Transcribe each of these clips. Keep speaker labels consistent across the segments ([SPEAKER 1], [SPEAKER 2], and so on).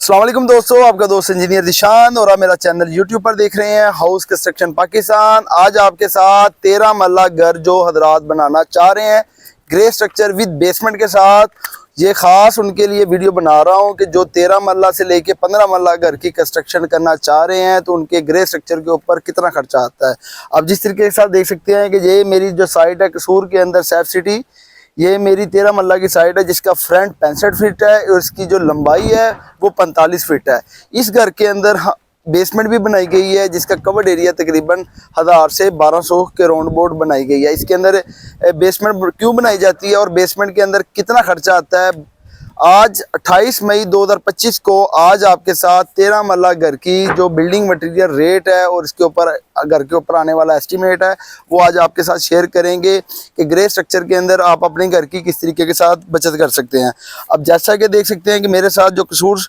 [SPEAKER 1] अस्सलाम वालेकुम दोस्तों, आपका दोस्त इंजीनियर दिशान और आप मेरा चैनल यूट्यूब पर देख रहे हैं हाउस कंस्ट्रक्शन पाकिस्तान। आज आपके साथ 13 मरला घर जो हजरात बनाना चाह रहे हैं ग्रे स्ट्रक्चर विद बेसमेंट के साथ, ये ख़ास उनके लिए वीडियो बना रहा हूं कि जो 13 मरला से लेके 15 मरला घर की कंस्ट्रक्शन करना चाह रहे हैं तो उनके ग्रे स्ट्रक्चर के ऊपर कितना खर्चा आता है। अब जिस तरीके के साथ देख सकते हैं कि ये मेरी जो साइट है कसूर के अंदर सैफ सिटी, ये मेरी 13 मरला की साइट है जिसका फ्रंट 65 फीट है और इसकी जो लंबाई है वो 45 फीट है। इस घर के अंदर बेसमेंट भी बनाई गई है जिसका कवर्ड एरिया तकरीबन 1000 से 1200 के राउंड बोर्ड बनाई गई है। इसके अंदर बेसमेंट क्यों बनाई जाती है और बेसमेंट के अंदर कितना खर्चा आता है, आज 28 मई 2025 को आज आपके साथ 13 मरला घर की जो बिल्डिंग मटेरियल रेट है और इसके ऊपर घर के ऊपर आने वाला एस्टीमेट है वो आज आपके साथ शेयर करेंगे कि ग्रे स्ट्रक्चर के अंदर आप अपने घर की किस तरीके के साथ बचत कर सकते हैं। अब जैसा कि देख सकते हैं कि मेरे साथ जो कसूर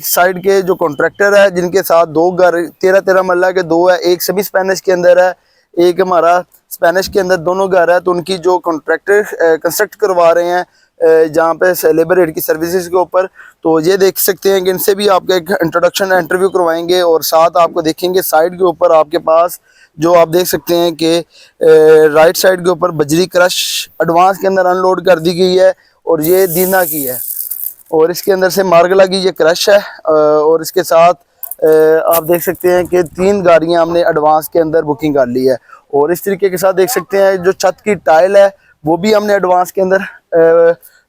[SPEAKER 1] साइड के जो कॉन्ट्रैक्टर है जिनके साथ दो घर 13 मरला के दो है, एक सेमी स्पेनिश के अंदर है, एक हमारा स्पेनिश के अंदर, दोनों घर है। तो उनकी जो कॉन्ट्रैक्टर कंस्ट्रक्ट करवा रहे हैं जहाँ पे लेबर रेट की सर्विसेज के ऊपर, तो ये देख सकते हैं कि इनसे भी आपका एक इंट्रोडक्शन इंटरव्यू करवाएंगे और साथ आपको देखेंगे साइड के ऊपर आपके पास जो आप देख सकते हैं कि राइट साइड के ऊपर बजरी क्रश एडवांस के अंदर अनलोड कर दी गई है और ये दीना की है और इसके अंदर से मार्गला की ये क्रश है और इसके साथ आप देख सकते हैं कि 3 गाड़ियाँ हमने एडवांस के अंदर बुकिंग कर ली है और इस तरीके के साथ देख सकते हैं जो छत की टाइल है वो भी हमने एडवांस के अंदर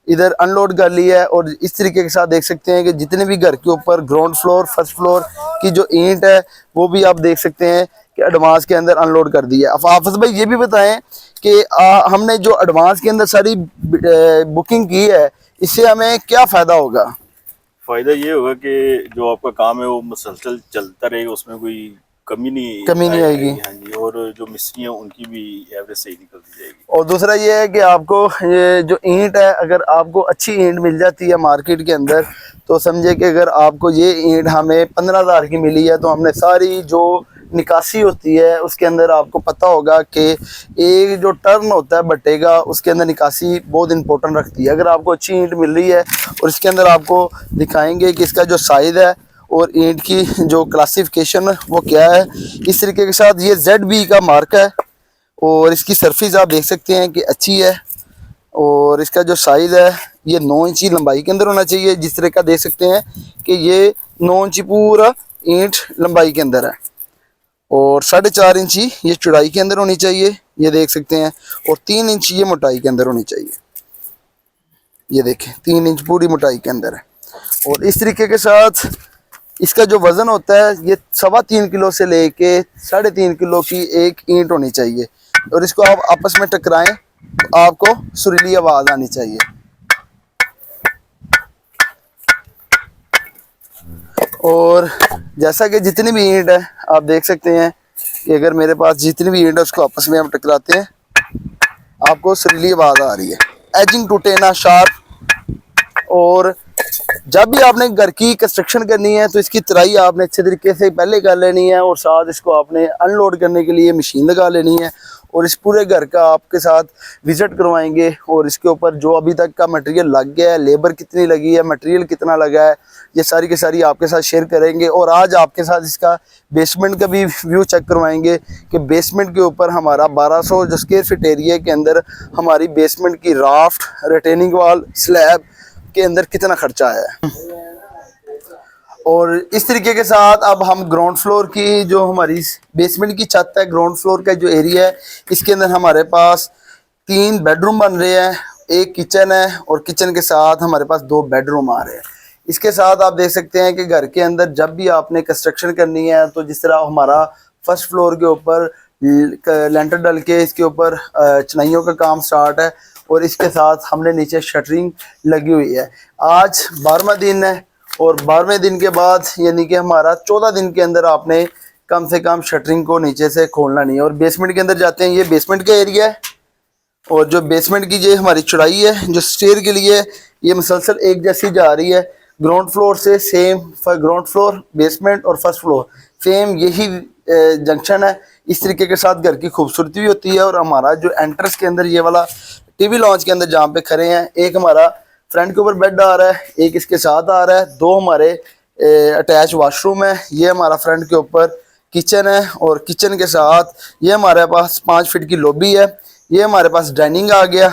[SPEAKER 1] इधर अनलोड कर लिया है। और इस तरीके के साथ देख सकते हैं कि जितने भी घर के ऊपर ग्राउंड फ्लोर फर्स्ट फ्लोर की जो ईंट है वो भी आप देख सकते हैं कि एडवांस के अंदर अनलोड कर दिया है। अब हाफिज भाई ये भी बताएं कि हमने जो एडवांस के अंदर सारी बुकिंग की है इससे हमें क्या फ़ायदा होगा?
[SPEAKER 2] फ़ायदा ये होगा कि जो आपका काम है वो मुसलसल चलता रहेगा, उसमें कोई कमी नहीं
[SPEAKER 1] आएगी।
[SPEAKER 2] हाँ जी, और जो मिस्त्री हैं उनकी भी एवरेज सही निकलती जाएगी।
[SPEAKER 1] और दूसरा ये है कि आपको ये जो ईंट है अगर आपको अच्छी ईंट मिल जाती है मार्केट के अंदर तो समझे कि अगर आपको ये ईंट हमें 15,000 की मिली है तो हमने सारी जो निकासी होती है उसके अंदर आपको पता होगा कि एक जो टर्न होता है बट्टे का उसके अंदर निकासी बहुत इंपॉर्टेंट रखती है। अगर आपको अच्छी ईंट मिल रही है और इसके अंदर आपको दिखाएंगे कि इसका जो साइज़ है और ईंट की जो क्लासिफिकेशन वो क्या है। इस तरीके के साथ ये ZB का मार्क है और इसकी सरफेस आप देख सकते हैं कि अच्छी है और इसका जो साइज़ है ये 9 इंची लंबाई के अंदर होना चाहिए। जिस तरह का देख सकते हैं कि ये 9 इंची पूरा ईंट लंबाई के अंदर है और 4.5 इंची ये चौड़ाई के अंदर होनी चाहिए, ये देख सकते हैं, और 3 इंच ये मोटाई के अंदर होनी चाहिए। ये देखें 3 इंच पूरी मोटाई के अंदर है। और इस तरीके के साथ इसका जो वज़न होता है ये 3.25 किलो से लेके 3.5 किलो की एक ईंट होनी चाहिए और इसको आप आपस में टकराएं तो आपको सुरीली आवाज़ आनी चाहिए। और जैसा कि जितनी भी ईंट है आप देख सकते हैं कि अगर मेरे पास जितनी भी ईंट है उसको आपस में हम टकराते हैं आपको सुरीली आवाज़ आ रही है। एजिंग टूटे ना शार्प। और जब भी आपने घर की कंस्ट्रक्शन करनी है तो इसकी तराई आपने अच्छे तरीके से पहले कर लेनी है और साथ इसको आपने अनलोड करने के लिए मशीन लगा लेनी है और इस पूरे घर का आपके साथ विज़िट करवाएंगे और इसके ऊपर जो अभी तक का मटेरियल लग गया है, लेबर कितनी लगी है, मटेरियल कितना लगा है, ये सारी की सारी आपके साथ शेयर करेंगे। और आज आपके साथ इसका बेसमेंट का भी व्यू चेक करवाएंगे कि बेसमेंट के ऊपर हमारा 1200 जो स्क्वायर फीट एरिया के अंदर हमारी बेसमेंट की राफ्ट रिटेनिंग वॉल स्लैब के अंदर कितना खर्चा आया है। और इस तरीके के साथ अब हम ग्राउंड फ्लोर की जो हमारी बेसमेंट की छत है, ग्राउंड फ्लोर का जो एरिया है इसके अंदर हमारे पास 3 बेडरूम बन रहे हैं, एक किचन है और किचन के साथ हमारे पास 2 बेडरूम आ रहे हैं। इसके साथ आप देख सकते हैं कि घर के अंदर जब भी आपने कंस्ट्रक्शन करनी है तो जिस तरह हमारा फर्स्ट फ्लोर के ऊपर लेंटर डल के इसके ऊपर चनाइयों का काम स्टार्ट है और इसके साथ हमने नीचे शटरिंग लगी हुई है। आज 12वां दिन है और 12वें दिन के बाद यानी कि हमारा 14 दिन के अंदर आपने कम से कम शटरिंग को नीचे से खोलना नहीं है। और बेसमेंट के अंदर जाते हैं, ये बेसमेंट का एरिया है और जो बेसमेंट की जो हमारी चौड़ाई है जो स्टेयर के लिए ये मुसलसल एक जैसी जा रही है। ग्राउंड फ्लोर से सेम, ग्राउंड फ्लोर बेसमेंट और फर्स्ट फ्लोर सेम यही जंक्शन है। इस तरीके के साथ घर की खूबसूरती भी होती है। और हमारा जो एंट्रेंस के अंदर ये वाला टीवी लॉन्च के अंदर जहाँ पे खड़े हैं, एक हमारा फ्रंट के ऊपर बेड आ रहा है, एक इसके साथ आ रहा है, दो हमारे अटैच वॉशरूम है, ये हमारा फ्रंट के ऊपर किचन है और किचन के साथ ये हमारे पास 5 फीट की लॉबी है, ये हमारे पास डाइनिंग आ गया,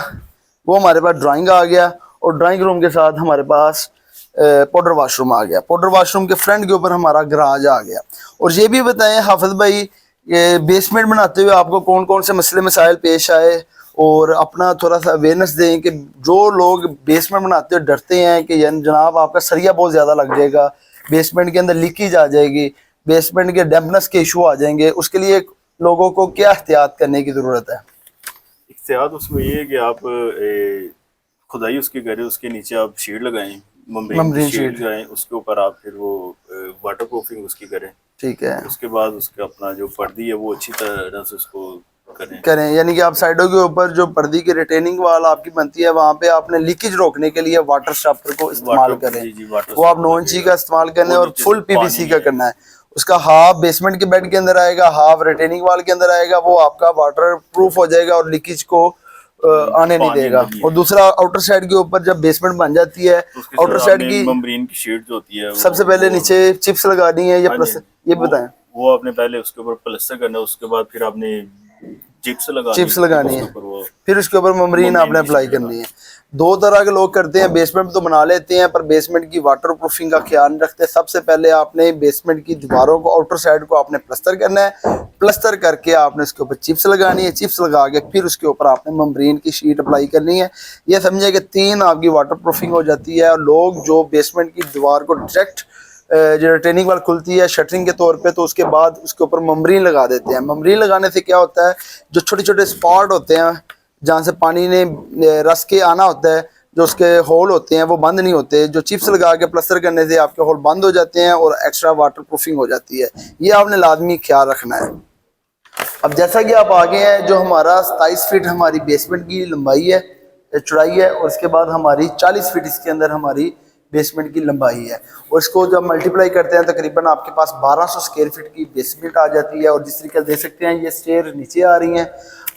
[SPEAKER 1] वो हमारे पास ड्राइंग आ गया और ड्राइंग रूम के साथ हमारे पास पाउडर वॉशरूम आ गया। पाउडर वॉशरूम के फ्रंट के ऊपर हमारा गराज आ गया। और ये भी बताएं हाफिज भाई, ये बेसमेंट बनाते हुए आपको कौन कौन से मसले मसाइल पेश आए, और अपना थोड़ा सा अवेयरनेस दें कि जो लोग बेसमेंट बनाते हुए डरते हैं कि जनाब आपका सरिया बहुत ज़्यादा लग जाएगा, बेसमेंट के अंदर लीकेज आ जाएगी, बेसमेंट के डैम्पनेस के इशू आ जाएंगे, उसके लिए लोगों को क्या एहतियात करने की ज़रूरत है?
[SPEAKER 2] एहतियात उसमें ये है कि आप खुदाई उसकी करें, उसके नीचे आप शीट लगाएं, मम्ब्रेन शीट लगाएं, उसके ऊपर आप फिर वो वाटर प्रूफिंग उसकी करें।
[SPEAKER 1] ठीक है।
[SPEAKER 2] उसके बाद उसका अपना जो पर्दी है वो अच्छी तरह से उसको
[SPEAKER 1] करें यानी कि आप साइडों के ऊपर जो पर्दी की रिटेनिंग वाल आपकी बनती है वहाँ पे आपने लीकेज रोकने के लिए वाटर स्टॉपर को इस्तेमाल करें। वो आप 9 इंची का इस्तेमाल करना है और फुल पीवीसी का करना है। उसका हाफ बेसमेंट के बेड के अंदर आएगा, हाफ रिटेनिंग वाल के अंदर आएगा, वो आपका वाटर प्रूफ हो जाएगा और लीकेज को आने नहीं देगा। और दूसरा आउटर साइड के ऊपर जब बेसमेंट बन जाती है, आउटर साइड की
[SPEAKER 2] मम्ब्रेन की शीट जो होती है
[SPEAKER 1] सबसे पहले नीचे चिप्स लगानी है या प्लस, ये बताएं।
[SPEAKER 2] वो आपने पहले उसके ऊपर प्लास्टर करना है, उसके बाद फिर आपने चिप्स लगानी है,
[SPEAKER 1] फिर उसके ऊपर मम्ब्रेन आपने अप्लाई करनी है। 2 तरह के लोग करते हैं, बेसमेंट तो बना लेते हैं पर बेसमेंट की वाटर प्रूफिंग का ख्याल रखते हैं। सबसे पहले आपने बेसमेंट की दीवारों को, आउटर साइड को आपने प्लस्तर करना है, प्लस्तर करके आपने उसके ऊपर चिप्स लगानी है, चिप्स लगा के फिर उसके ऊपर आपने मम्ब्रेन की शीट अप्लाई करनी है। ये समझे कि 3 आपकी वाटर प्रूफिंग हो जाती है। और लोग जो बेसमेंट की दीवार को डायरेक्ट जो रिटेनिंग वाल खुलती है शटरिंग के तौर पे, तो उसके बाद उसके ऊपर मम्ब्रेन लगा देते हैं। मम्ब्रेन लगाने से क्या होता है, जो छोटे छोटे स्पॉट होते हैं जहाँ से पानी ने रस के आना होता है, जो उसके होल होते हैं वो बंद नहीं होते। जो चिप्स लगा के प्लस्तर करने से आपके होल बंद हो जाते हैं और एक्स्ट्रा वाटर प्रूफिंग हो जाती है। ये आपने लाजमी ख्याल रखना है। अब जैसा कि आप आगे हैं, जो हमारा 27 फीट हमारी बेसमेंट की लंबाई है, चौड़ाई है, और उसके बाद हमारी 40 फीट इसके अंदर हमारी बेसमेंट की लंबाई है। और इसको जब मल्टीप्लाई करते हैं तकरीबन आपके पास 1200 स्क्वायर फीट की बेसमेंट आ जाती है। और जिस तरीके से देख सकते हैं ये स्टेयर नीचे आ रही हैं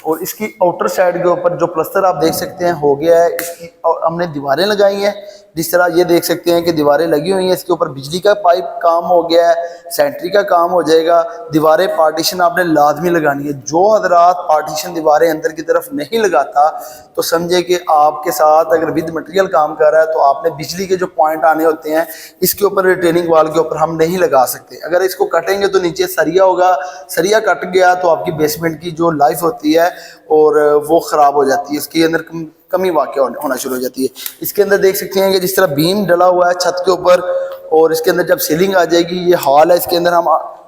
[SPEAKER 1] और इसकी आउटर साइड के ऊपर जो प्लस्तर आप देख सकते हैं हो गया है। इसकी हमने दीवारें लगाई हैं, जिस तरह ये देख सकते हैं कि दीवारें लगी हुई हैं। इसके ऊपर बिजली का पाइप काम हो गया है, सेंट्री का काम हो जाएगा। दीवारें पार्टीशन आपने लाजमी लगानी है। जो हजरात पार्टीशन दीवारें अंदर की तरफ नहीं लगाता तो समझे कि आपके साथ अगर विद मटेरियल काम कर रहा है तो आपने बिजली के जो पॉइंट आने होते हैं इसके ऊपर रिटेनिंग वाल के ऊपर हम नहीं लगा सकते। अगर इसको कटेंगे तो नीचे सरिया होगा, सरिया कट गया तो आपकी बेसमेंट की जो लाइफ होती है और वो ख़राब हो जाती है, इसके अंदर कमी वाक़ होना शुरू हो जाती है। इसके अंदर देख सकते हैं कि जिस तरह बीम डला हुआ है छत के ऊपर, और इसके अंदर जब सीलिंग आ जाएगी, ये हॉल है, इसके अंदर हम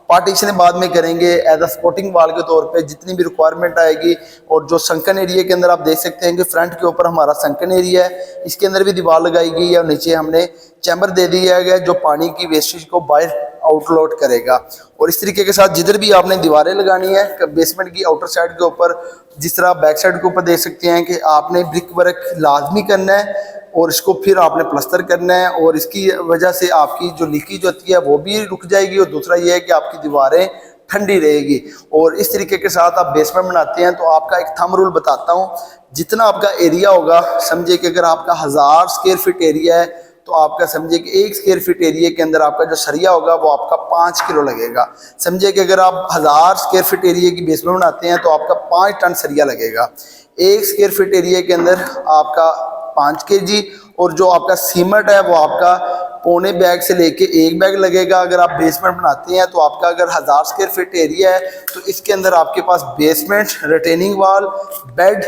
[SPEAKER 1] पार्टीशन बाद में करेंगे एज अ सपोर्टिंग वाल के तौर पे जितनी भी रिक्वायरमेंट आएगी। और जो संकन एरिया के अंदर आप देख सकते हैं कि फ्रंट के ऊपर हमारा संकन एरिया है, इसके अंदर भी दीवार लगाई गई है और नीचे हमने चैम्बर दे दिया गया जो पानी की वेस्टेज को बाहर आउटलोड करेगा। और इस तरीके के साथ जिधर भी आपने दीवारें लगानी है बेसमेंट की आउटर साइड के ऊपर, जिस तरह बैक साइड के ऊपर देख सकते हैं कि आपने ब्रिक वर्क लाजमी करना है और इसको फिर आपने प्लस्तर करना है। और इसकी वजह से आपकी जो लीकेज होती है वो भी रुक जाएगी और दूसरा ये है कि आपकी दीवारें ठंडी रहेगी। और इस तरीके के साथ आप बेसमेंट बनाते हैं तो आपका एक थंब रूल बताता हूँ, जितना आपका एरिया होगा, समझे कि अगर आपका 1000 स्क्वायर फीट एरिया है तो आपका समझे कि 1 स्क्वायर फीट एरिया के अंदर आपका जो सरिया होगा वो आपका 5 किलो लगेगा। समझे कि अगर आप 1000 स्क्वायर फीट एरिया की बेसमेंट बनाते हैं तो आपका 5 टन सरिया लगेगा। 1 स्क्वायर फीट एरिया के अंदर आपका 5 kg, और जो आपका सीमेंट है वो आपका पौने बैग से लेके 1 बैग लगेगा। अगर आप बेसमेंट बनाते हैं तो आपका अगर 1000 स्क्वायर फीट एरिया है तो इसके अंदर आपके पास बेसमेंट, रिटेनिंग वाल, बेड,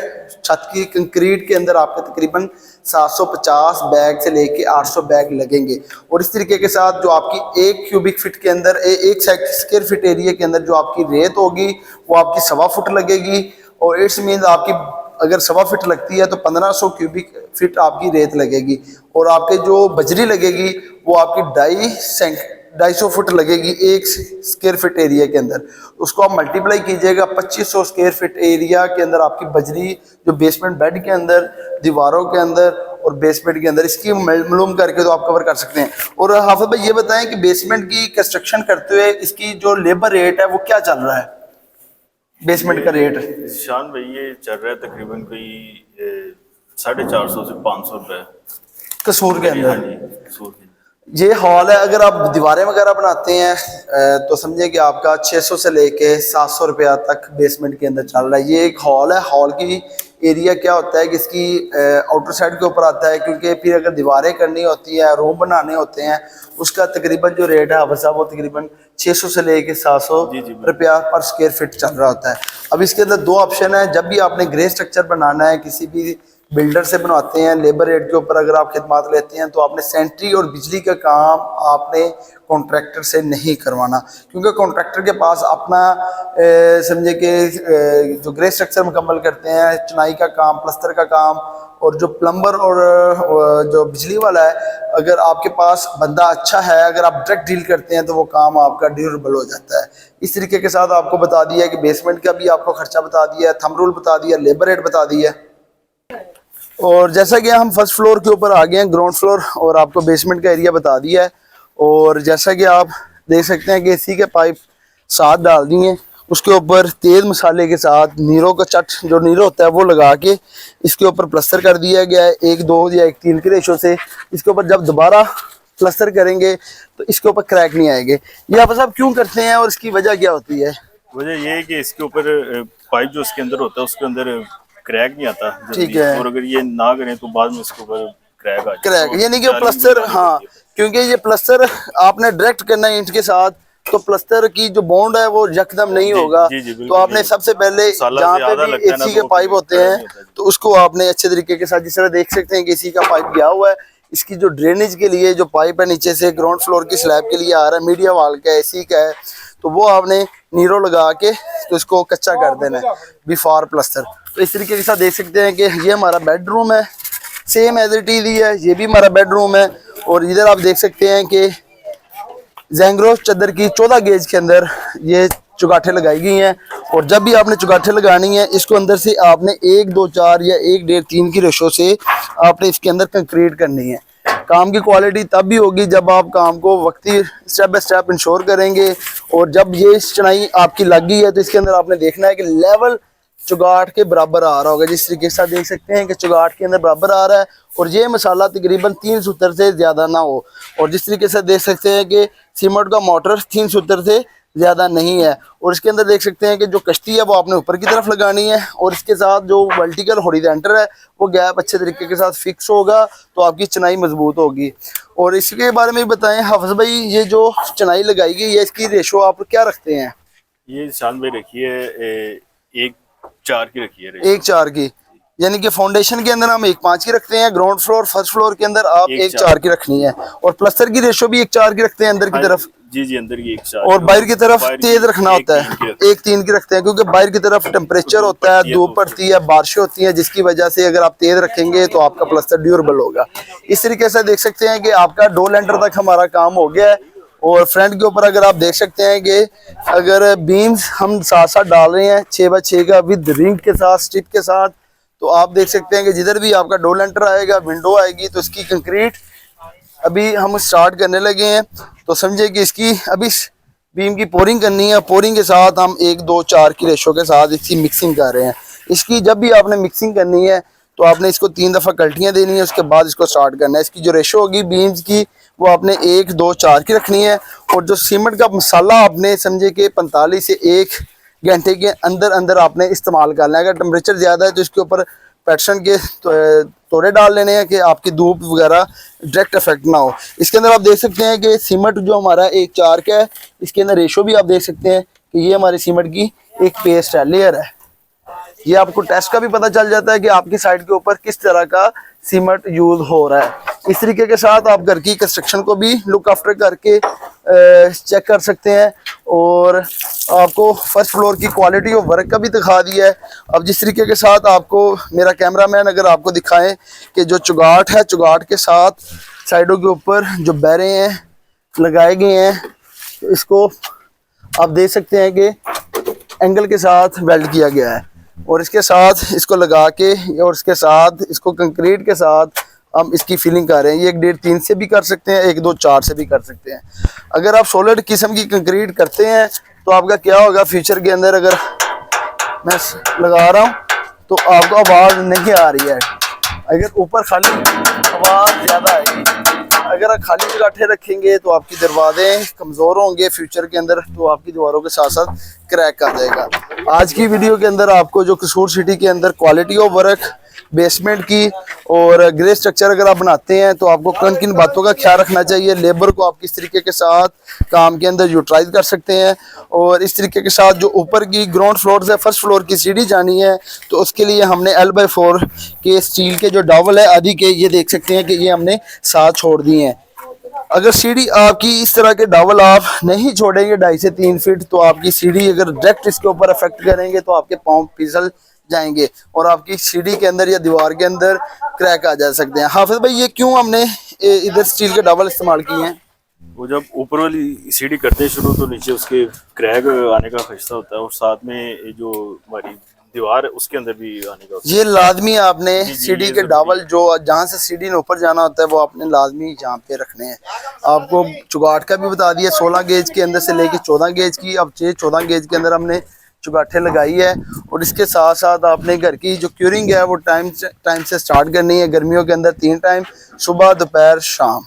[SPEAKER 1] छत की कंक्रीट के अंदर आपके तकरीबन 750 बैग से लेके 800 बैग लगेंगे। और इस तरीके के साथ जो आपकी 1 क्यूबिक फीट के अंदर 1 स्क्वायर फीट एरिया के अंदर जो आपकी रेत होगी वो आपकी 1.25 फुट लगेगी। और इट्स मीन आपकी अगर 1.25 फीट लगती है तो 1500 क्यूबिक फीट आपकी रेत लगेगी। और आपके जो बजरी लगेगी वो आपकी 250 फुट लगेगी 1 स्क्वायर फीट एरिया के अंदर। उसको आप मल्टीप्लाई कीजिएगा 2500 स्क्वायर फीट एरिया के अंदर आपकी बजरी जो बेसमेंट बेड के अंदर, दीवारों के अंदर और बेसमेंट के अंदर, इसकी मालूम करके तो आप कवर कर सकते हैं। और हाफिज भाई ये बताएं कि बेसमेंट की कंस्ट्रक्शन करते हुए इसकी जो लेबर रेट है वो क्या चल रहा है, बेसमेंट का रेट?
[SPEAKER 2] शान भाई ये चल रहा है तकरीबन कोई 450 से 500 रुपए
[SPEAKER 1] कसूर के
[SPEAKER 2] हाँ
[SPEAKER 1] अंदर
[SPEAKER 2] जी, कसूर के अंदर।
[SPEAKER 1] ये हॉल है। अगर आप दीवारें वगैरह बनाते हैं तो समझिए कि आपका 600 से लेके 700 रुपया तक बेसमेंट के अंदर चल रहा है। ये एक हॉल है। हॉल की एरिया क्या होता है कि इसकी आउटर साइड के ऊपर आता है, क्योंकि फिर अगर दीवारें करनी होती है, रूम बनाने होते हैं, उसका तकरीबन जो रेट है हाफिज़ साहब वो तकरीबन 600 से लेके 700
[SPEAKER 2] जी जी
[SPEAKER 1] रुपया पर स्क्वायर फीट चल रहा होता है। अब इसके अंदर दो ऑप्शन है। जब भी आपने ग्रे स्ट्रक्चर बनाना है, किसी भी बिल्डर से बनवाते हैं, लेबर रेट के ऊपर अगर आप खिदमात लेते हैं, तो आपने सेंट्री और बिजली का काम आपने कॉन्ट्रैक्टर से नहीं करवाना, क्योंकि कॉन्ट्रैक्टर के पास अपना समझे कि जो ग्रे स्ट्रक्चर मुकम्मल करते हैं, चुनाई का काम, प्लस्तर का काम, और जो प्लम्बर और जो बिजली वाला है, अगर आपके पास बंदा अच्छा है, अगर आप डायरेक्ट डील करते हैं, तो वो काम आपका ड्यूरेबल हो जाता है। इस तरीके के साथ आपको बता दिया है कि बेसमेंट का भी आपको खर्चा बता दिया है, थंब रूल बता दिया, लेबर रेट बता दिया। और जैसा कि हम फर्स्ट फ्लोर के ऊपर आ गए हैं, ग्राउंड फ्लोर, और आपको बेसमेंट का एरिया बता दिया है। और जैसा कि आप देख सकते हैं कि एसी के पाइप 7 डाल दिए, उसके ऊपर तेज मसाले के साथ नीरो का चट जो नीरो होता है वो लगा के इसके ऊपर प्लस्तर कर दिया गया है 1:2 या 1:3 के रेशो से। इसके ऊपर जब दोबारा प्लस्तर करेंगे तो इसके ऊपर क्रैक नहीं आएंगे। ये आप साहब क्यों करते हैं और इसकी वजह क्या होती है?
[SPEAKER 2] वजह ये है कि इसके ऊपर पाइप जो इसके अंदर होता है उसके अंदर क्रैक नहीं आता जल्दी।
[SPEAKER 1] ठीक है।
[SPEAKER 2] और अगर ये ना करें तो बाद में इसके ऊपर क्रैक आ जाता है।
[SPEAKER 1] क्रैक यानी कि प्लस्तर, हाँ, क्योंकि ये प्लस्तर आपने डायरेक्ट करना है ईंट के साथ, तो प्लस्तर की जो बॉन्ड है वो यकदम नहीं होगा। तो आपने सबसे पहले जहाँ पे भी एसी के पाइप होते हैं तो उसको आपने अच्छे तरीके के साथ, जिस तरह देख सकते हैं कि एसी का पाइप गया हुआ है, इसकी जो ड्रेनेज के लिए जो पाइप है नीचे से ग्राउंड फ्लोर की स्लैब के लिए आ रहा है, मीडिया वाल का है, एसी का है, तो वो आपने नीरो लगा के तो इसको कच्चा कर देना है बिफोर प्लस्तर। तो इस तरीके के साथ देख सकते हैं कि ये हमारा बेडरूम है, सेम एज इट इज ही है, ये भी हमारा बेडरूम है। और इधर आप देख सकते हैं कि जैंग्रो चद्दर की 14 गेज के अंदर ये चुगाठे लगाई गई हैं। और जब भी आपने चुगाठे लगानी है, इसको अंदर से आपने 1, 2, 4 या 1, 1.5, 3 की रेशो से आपने इसके अंदर कंक्रीट करनी है। काम की क्वालिटी तब भी होगी जब आप काम को वक्ती स्टेप बाय स्टेप इंश्योर करेंगे। और जब ये चुनाई आपकी लग गई है तो इसके अंदर आपने देखना है कि लेवल चुगाट के बराबर आ रहा होगा। जिस तरीके से देख सकते हैं कि चुगाट के अंदर बराबर आ रहा है और ये मसाला तकरीबन 3 सूत्र से ज़्यादा ना हो। और जिस तरीके से देख सकते हैं कि सीमेंट का मोटर 3 सूत्र से ज़्यादा नहीं है। और इसके अंदर देख सकते हैं कि जो कश्ती है वो आपने ऊपर की तरफ लगानी है, और इसके साथ जो वर्टिकल हॉरिजॉन्टल है वो गैप अच्छे तरीके के साथ फिक्स होगा, तो आपकी चुनाई मजबूत होगी। और इसके बारे में बताएं हाफिज भाई, ये जो चुनाई लगाई गई है इसकी रेशो आप क्या रखते हैं?
[SPEAKER 2] ये शान भाई रखिए 1:4 की रखिए।
[SPEAKER 1] 1:4 की, यानी कि फाउंडेशन के अंदर हम 1:5 की रखते हैं, ग्राउंड फ्लोर फर्स्ट फ्लोर के अंदर आप 1:4 की रखनी है। और प्लस्तर की रेशो भी 1:4 की रखते हैं अंदर की तरफ।
[SPEAKER 2] जी जी, अंदर की 1:4
[SPEAKER 1] और बाहर की तरफ तेज रखना होता है, 1:3 की रखते हैं, क्योंकि बाहर की तरफ टेम्परेचर होता है, धूप पड़ती है, बारिशें होती हैं, जिसकी वजह से अगर आप तेज रखेंगे तो आपका प्लस्तर ड्यूरेबल होगा। इस तरीके से देख सकते हैं कि आपका 2 लेंटर तक हमारा काम हो गया है। और फ्रंट के ऊपर अगर आप देख सकते हैं कि अगर बीम्स हम साथ साथ डाल रहे हैं 6x6 का विद रिंग के साथ, स्ट्रिप के साथ, तो आप देख सकते हैं कि जिधर भी आपका 2 लेंटर आएगा, विंडो आएगी, तो इसकी कंक्रीट अभी हम स्टार्ट करने लगे हैं। तो समझे कि इसकी अभी बीम की पोरिंग करनी है। पोरिंग के साथ हम 1, 2, 4 की रेशो के साथ इसकी मिक्सिंग कर रहे हैं। इसकी जब भी आपने मिक्सिंग करनी है तो आपने इसको 3 दफ़ा कल्टियाँ देनी है, उसके बाद इसको स्टार्ट करना है। इसकी जो रेशो होगी बीम्स की वो आपने 1, 2, 4 की रखनी है। और जो सीमेंट का मसाला आपने समझे कि 45 से 1 घंटे के अंदर अंदर आपने इस्तेमाल करना है। अगर टेम्परेचर ज़्यादा है तो इसके ऊपर पैटर्न के तोड़े डाल लेने हैं कि आपकी धूप वगैरह डायरेक्ट इफेक्ट ना हो। इसके अंदर आप देख सकते हैं कि सीमेंट जो हमारा 1:4 का है, इसके अंदर रेशो भी आप देख सकते हैं कि ये हमारी सीमेंट की एक पेस्ट है, लेयर है। ये आपको टेस्ट का भी पता चल जाता है कि आपकी साइड के ऊपर किस तरह का सीमेंट यूज हो रहा है। इस तरीके के साथ आप घर की कंस्ट्रक्शन को भी लुक आफ्टर करके चेक कर सकते हैं। और आपको फर्स्ट फ्लोर की क्वालिटी ऑफ वर्क का भी दिखा दिया है। अब जिस तरीके के साथ आपको मेरा कैमरामैन अगर आपको दिखाएं कि जो चुगाट है, चुगाट के साथ साइडों के ऊपर जो बैरे हैं लगाए गए हैं, तो इसको आप देख सकते हैं कि एंगल के साथ वेल्ड किया गया है। और इसके साथ इसको लगा के और इसके साथ इसको कंक्रीट के साथ हम इसकी फिलिंग कर रहे हैं। ये 1, 1.5, 3 से भी कर सकते हैं, 1, 2, 4 से भी कर सकते हैं। अगर आप सॉलिड किस्म की कंक्रीट करते हैं तो आपका क्या होगा फ्यूचर के अंदर, अगर मैं लगा रहा हूँ तो आपको आवाज़ नहीं आ रही है, अगर ऊपर खाली आवाज़ ज़्यादा आएगी, अगर आप खाली चगाठे रखेंगे तो आपकी दरवाजे कमज़ोर होंगे फ्यूचर के अंदर, तो आपकी दीवारों के साथ साथ क्रैक आ जाएगा। आज की वीडियो के अंदर आपको जो कसूर सिटी के अंदर क्वालिटी ऑफ वर्क, बेसमेंट की और ग्रे स्ट्रक्चर अगर आप बनाते हैं तो आपको किन किन बातों का ख्याल रखना चाहिए, लेबर को आप किस तरीके के साथ काम के अंदर यूटिलाइज कर सकते हैं, और इस तरीके के साथ जो ऊपर की ग्राउंड फ्लोर से फर्स्ट फ्लोर की सीढ़ी जानी है तो उसके लिए हमने L/4 के स्टील के जो डबल है आदि के, ये देख सकते हैं कि ये हमने साथ छोड़ दिए हैं। अगर सीढ़ी आपकी इस तरह के डबल आप नहीं छोड़ेंगे 2.5 से 3 फीट, तो आपकी सीढ़ी अगर डायरेक्ट इसके ऊपर अफेक्ट करेंगे तो आपके पाँव फिसल जाएंगे और आपकी सीढ़ी के अंदर या दीवार के अंदर क्रैक आ जा सकते हैं। हाफिज भाई, ये क्यों हमने इधर स्टील के डबल इस्तेमाल किए हैं?
[SPEAKER 2] वो जब ऊपर वाली सीढ़ी करते हैं शुरू, तो नीचे उसके क्रैक आने का खदशा होता है, और साथ में जो हमारी दीवार है उसके अंदर भी आने का।
[SPEAKER 1] ये लाजमी आपने सीढ़ी के
[SPEAKER 2] ये
[SPEAKER 1] डबल जो जहाँ से सीढ़ी ने ऊपर जाना होता है वो आपने लाजमी यहाँ पे रखने हैं। आपको चुगाट का भी बता दिया, 16 गेज के अंदर से लेके 14 गेज की, अब 14 गेज के अंदर हमने चुगाठे लगाई है। और इसके साथ साथ आपने घर की जो क्यूरिंग है वो टाइम से स्टार्ट करनी है। गर्मियों के अंदर 3 टाइम, सुबह, दोपहर, शाम।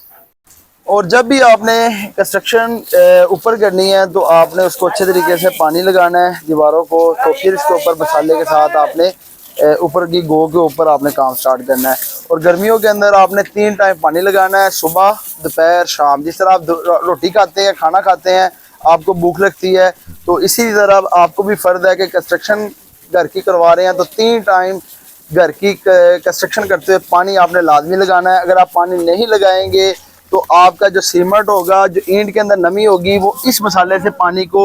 [SPEAKER 1] और जब भी आपने कंस्ट्रक्शन ऊपर करनी है तो आपने उसको अच्छे तरीके से पानी लगाना है दीवारों को, तो फिर इसके ऊपर मसाले के साथ आपने ऊपर की गो के ऊपर आपने काम स्टार्ट करना है। और गर्मियों के अंदर आपने 3 टाइम पानी लगाना है, सुबह, दोपहर, शाम। जिस तरह आप रोटी खाते हैं, खाना खाते हैं, आपको भूख लगती है, तो इसी तरह आपको भी फ़र्ज है कि कंस्ट्रक्शन घर की करवा रहे हैं तो 3 टाइम घर की कंस्ट्रक्शन करते हुए पानी आपने लाजमी लगाना है। अगर आप पानी नहीं लगाएंगे तो आपका जो सीमेंट होगा, जो ईंट के अंदर नमी होगी, वो इस मसाले से पानी को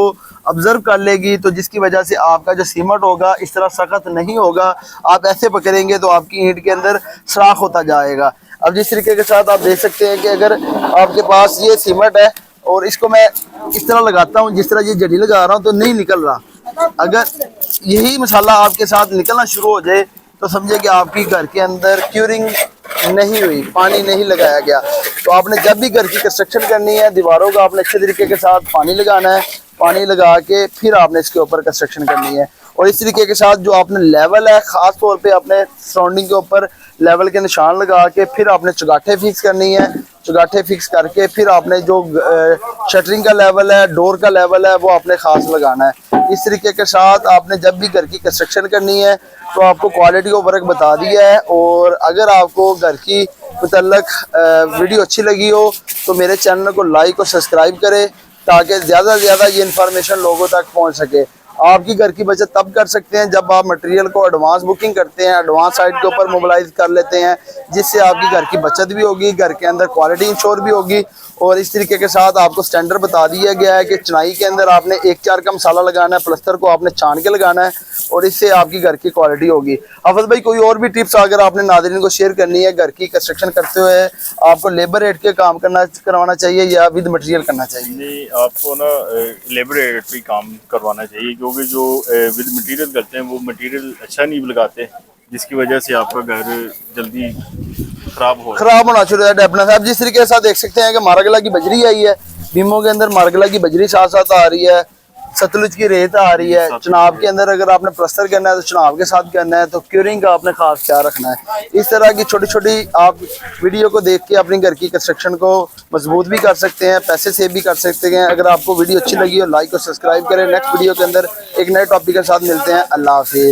[SPEAKER 1] ऑब्जर्व कर लेगी, तो जिसकी वजह से आपका जो सीमेंट होगा इस तरह सख्त नहीं होगा। आप ऐसे पकड़ेंगे तो आपकी ईंट के अंदर सुराख होता जाएगा। अब जिस तरीके के साथ आप देख सकते हैं कि अगर आपके पास ये सीमेंट है और इसको मैं इस तरह लगाता हूँ, जिस तरह ये जड़ी लगा रहा हूँ, तो नहीं निकल रहा। अगर यही मसाला आपके साथ निकलना शुरू हो जाए तो समझे कि आपकी घर के अंदर क्यूरिंग नहीं हुई, पानी नहीं लगाया गया। तो आपने जब भी घर की कंस्ट्रक्शन करनी है, दीवारों का आपने अच्छे तरीके के साथ पानी लगाना है, पानी लगा के फिर आपने इसके ऊपर कंस्ट्रक्शन करनी है। और इस तरीके के साथ जो आपने लेवल है, ख़ास तौर पे अपने सराउंडिंग के ऊपर लेवल के निशान लगा के फिर आपने चुगाठे फिक्स करनी है। चुगाठे फिक्स करके फिर आपने जो शटरिंग का लेवल है, डोर का लेवल है, वो आपने ख़ास लगाना है। इस तरीके के साथ आपने जब भी घर की कंस्ट्रक्शन करनी है तो आपको क्वालिटी ऑफ वर्क बता दिया है। और अगर आपको घर की मुतल्लक वीडियो अच्छी लगी हो तो मेरे चैनल को लाइक और सब्सक्राइब करें, ताकि ज़्यादा से ज़्यादा ये इन्फॉर्मेशन लोगों तक पहुँच सके। आपकी घर की बचत तब कर सकते हैं जब आप मटेरियल को एडवांस बुकिंग करते हैं, एडवांस साइट के ऊपर मोबिलाइज कर लेते हैं, जिससे आपकी घर की बचत भी होगी, घर के अंदर क्वालिटी इंश्योर भी होगी। और इस तरीके के साथ आपको स्टैंडर्ड बता दिया गया है कि चुनाई के अंदर आपने 1/4 का मसाला लगाना है, प्लस्तर को आपने छान के लगाना है, और इससे आपकी घर की क्वालिटी होगी। हाफिज भाई, कोई और भी टिप्स अगर आपने नाज़रीन को शेयर करनी है, घर की कंस्ट्रक्शन करते हुए आपको लेबर रेट के काम करवाना चाहिए या विद मटेरियल करना चाहिए?
[SPEAKER 2] नहीं, आपको ना लेबर रेट पे काम करवाना चाहिए, क्योंकि जो विद मटेरियल करते हैं वो मटेरियल अच्छा नहीं लगाते, जिसकी वजह से आपका घर जल्दी खराब होना
[SPEAKER 1] शुरू है। डेफिनेटली आप जिस तरीके से देख सकते हैं कि मारगला की बजरी आई है, बीमों के अंदर मारगला की बजरी साथ साथ आ रही है, सतलुज की रेत आ रही है। चुनाव के अंदर अगर आपने प्लस्तर करना है तो चुनाव के साथ करना है, तो क्यूरिंग का आपने खास ख्याल रखना है। इस तरह की छोटी छोटी आप वीडियो को देख के अपनी घर की कंस्ट्रक्शन को मजबूत भी कर सकते हैं, पैसे सेव भी कर सकते हैं। अगर आपको वीडियो अच्छी लगी हो, लाइक और सब्सक्राइब करें। नेक्स्ट वीडियो के अंदर एक नए टॉपिक के साथ मिलते हैं। अल्लाह हाफिज़।